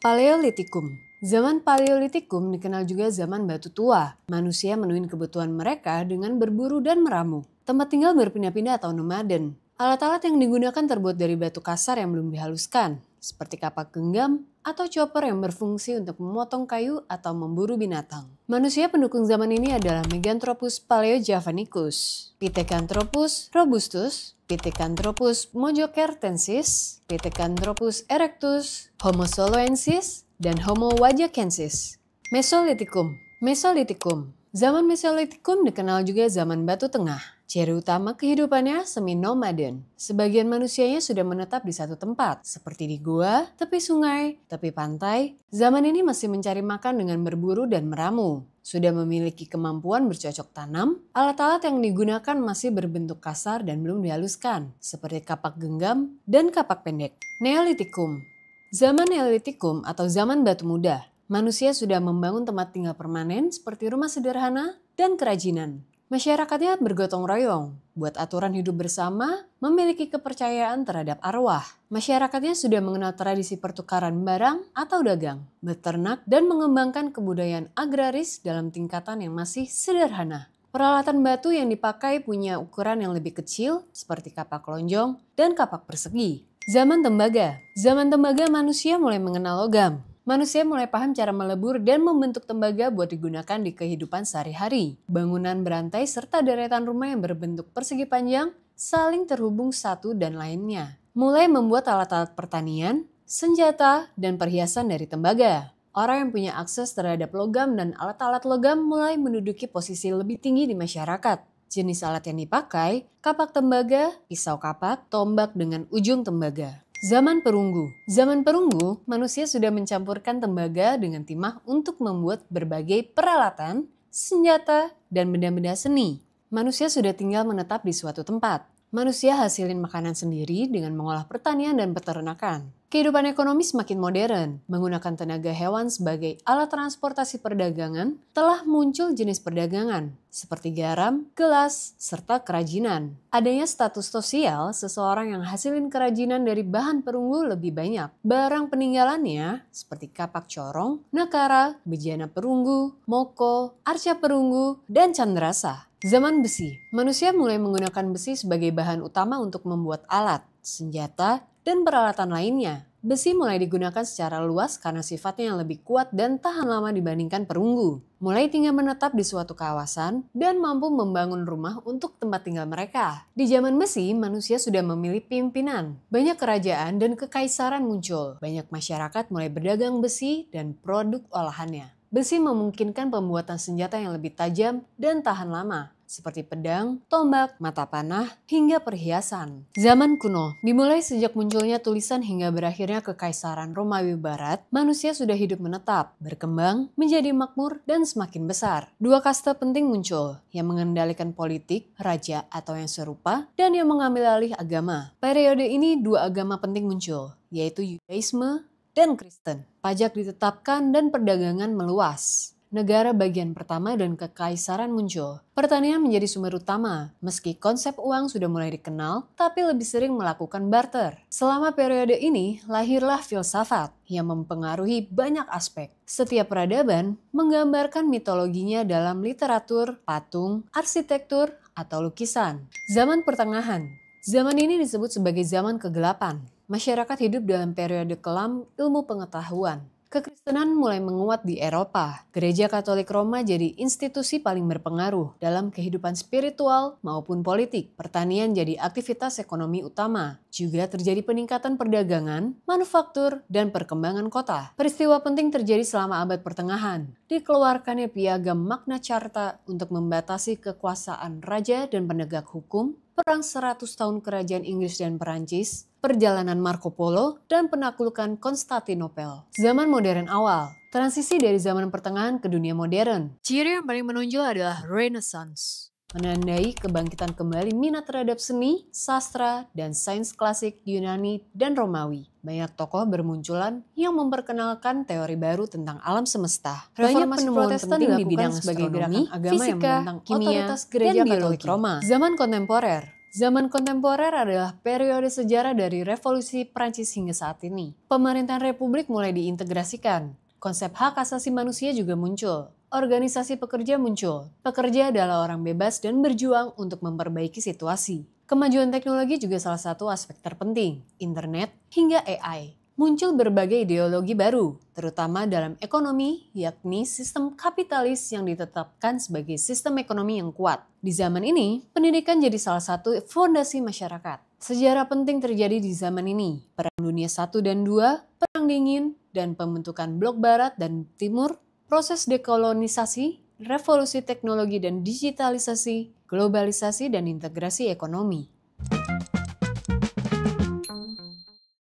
Paleolitikum. Zaman Paleolitikum dikenal juga zaman batu tua. Manusia menuhin kebutuhan mereka dengan berburu dan meramu. Tempat tinggal berpindah-pindah atau nomaden. Alat-alat yang digunakan terbuat dari batu kasar yang belum dihaluskan, seperti kapak genggam atau chopper yang berfungsi untuk memotong kayu atau memburu binatang. Manusia pendukung zaman ini adalah Meganthropus paleojavanicus, Pithecanthropus robustus, Pithecanthropus mojocertensis, Pithecanthropus erectus, Homo soloensis, dan Homo wajakensis. Mesolitikum. Zaman Mesolitikum dikenal juga zaman Batu Tengah. Ciri utama kehidupannya semi-nomaden. Sebagian manusianya sudah menetap di satu tempat, seperti di gua, tepi sungai, tepi pantai. Zaman ini masih mencari makan dengan berburu dan meramu. Sudah memiliki kemampuan bercocok tanam, alat-alat yang digunakan masih berbentuk kasar dan belum dihaluskan, seperti kapak genggam dan kapak pendek. Neolitikum. Zaman Neolitikum atau zaman Batu Muda. Manusia sudah membangun tempat tinggal permanen seperti rumah sederhana dan kerajinan. Masyarakatnya bergotong royong, buat aturan hidup bersama, memiliki kepercayaan terhadap arwah. Masyarakatnya sudah mengenal tradisi pertukaran barang atau dagang, beternak dan mengembangkan kebudayaan agraris dalam tingkatan yang masih sederhana. Peralatan batu yang dipakai punya ukuran yang lebih kecil seperti kapak lonjong dan kapak persegi. Zaman Tembaga. Zaman Tembaga manusia mulai mengenal logam. Manusia mulai paham cara melebur dan membentuk tembaga buat digunakan di kehidupan sehari-hari. Bangunan berantai serta deretan rumah yang berbentuk persegi panjang saling terhubung satu dan lainnya. Mulai membuat alat-alat pertanian, senjata, dan perhiasan dari tembaga. Orang yang punya akses terhadap logam dan alat-alat logam mulai menduduki posisi lebih tinggi di masyarakat. Jenis alat yang dipakai, kapak tembaga, pisau kapak, tombak dengan ujung tembaga. Zaman Perunggu. Zaman Perunggu, manusia sudah mencampurkan tembaga dengan timah untuk membuat berbagai peralatan, senjata, dan benda-benda seni. Manusia sudah tinggal menetap di suatu tempat. Manusia hasilin makanan sendiri dengan mengolah pertanian dan peternakan. Kehidupan ekonomi semakin modern, menggunakan tenaga hewan sebagai alat transportasi perdagangan, telah muncul jenis perdagangan seperti garam, gelas, serta kerajinan. Adanya status sosial, seseorang yang hasilin kerajinan dari bahan perunggu lebih banyak. Barang peninggalannya seperti kapak corong, nakara, bejana perunggu, moko, arca perunggu, dan candrasa. Zaman besi. Manusia mulai menggunakan besi sebagai bahan utama untuk membuat alat, senjata, dan peralatan lainnya. Besi mulai digunakan secara luas karena sifatnya yang lebih kuat dan tahan lama dibandingkan perunggu. Mulai tinggal menetap di suatu kawasan dan mampu membangun rumah untuk tempat tinggal mereka. Di zaman besi, manusia sudah memilih pimpinan. Banyak kerajaan dan kekaisaran muncul. Banyak masyarakat mulai berdagang besi dan produk olahannya. Besi memungkinkan pembuatan senjata yang lebih tajam dan tahan lama, seperti pedang, tombak, mata panah, hingga perhiasan. Zaman kuno, dimulai sejak munculnya tulisan hingga berakhirnya kekaisaran Romawi Barat, manusia sudah hidup menetap, berkembang, menjadi makmur, dan semakin besar. Dua kasta penting muncul, yang mengendalikan politik, raja atau yang serupa, dan yang mengambil alih agama. Periode ini dua agama penting muncul, yaitu Yudaisme dan Kristen. Pajak ditetapkan dan perdagangan meluas. Negara bagian pertama dan kekaisaran muncul. Pertanian menjadi sumber utama, meski konsep uang sudah mulai dikenal, tapi lebih sering melakukan barter. Selama periode ini, lahirlah filsafat yang mempengaruhi banyak aspek. Setiap peradaban menggambarkan mitologinya dalam literatur, patung, arsitektur, atau lukisan. Zaman Pertengahan. Zaman ini disebut sebagai zaman kegelapan. Masyarakat hidup dalam periode kelam ilmu pengetahuan. Kekristenan mulai menguat di Eropa. Gereja Katolik Roma jadi institusi paling berpengaruh dalam kehidupan spiritual maupun politik. Pertanian jadi aktivitas ekonomi utama. Juga terjadi peningkatan perdagangan, manufaktur, dan perkembangan kota. Peristiwa penting terjadi selama abad pertengahan. Dikeluarkannya piagam Magna Carta untuk membatasi kekuasaan raja dan penegak hukum, Perang 100 tahun Kerajaan Inggris dan Perancis, perjalanan Marco Polo, dan penaklukan Konstantinopel. Zaman modern awal, transisi dari zaman pertengahan ke dunia modern. Ciri yang paling menonjol adalah Renaissance, menandai kebangkitan kembali minat terhadap seni, sastra, dan sains klasik Yunani dan Romawi. Banyak tokoh bermunculan yang memperkenalkan teori baru tentang alam semesta. Banyak penemuan penting di bidang sebagai gerakan agama fisika, yang menentang kimia, otoritas gereja Katolik Roma. Zaman kontemporer. Zaman kontemporer adalah periode sejarah dari revolusi Prancis hingga saat ini. Pemerintahan republik mulai diintegrasikan. Konsep hak asasi manusia juga muncul. Organisasi pekerja muncul. Pekerja adalah orang bebas dan berjuang untuk memperbaiki situasi. Kemajuan teknologi juga salah satu aspek terpenting. Internet hingga AI. Muncul berbagai ideologi baru, terutama dalam ekonomi, yakni sistem kapitalis yang ditetapkan sebagai sistem ekonomi yang kuat. Di zaman ini, pendidikan jadi salah satu fondasi masyarakat. Sejarah penting terjadi di zaman ini, Perang Dunia I dan II, Perang Dingin, dan pembentukan Blok Barat dan Timur, proses dekolonisasi, revolusi teknologi dan digitalisasi, globalisasi dan integrasi ekonomi.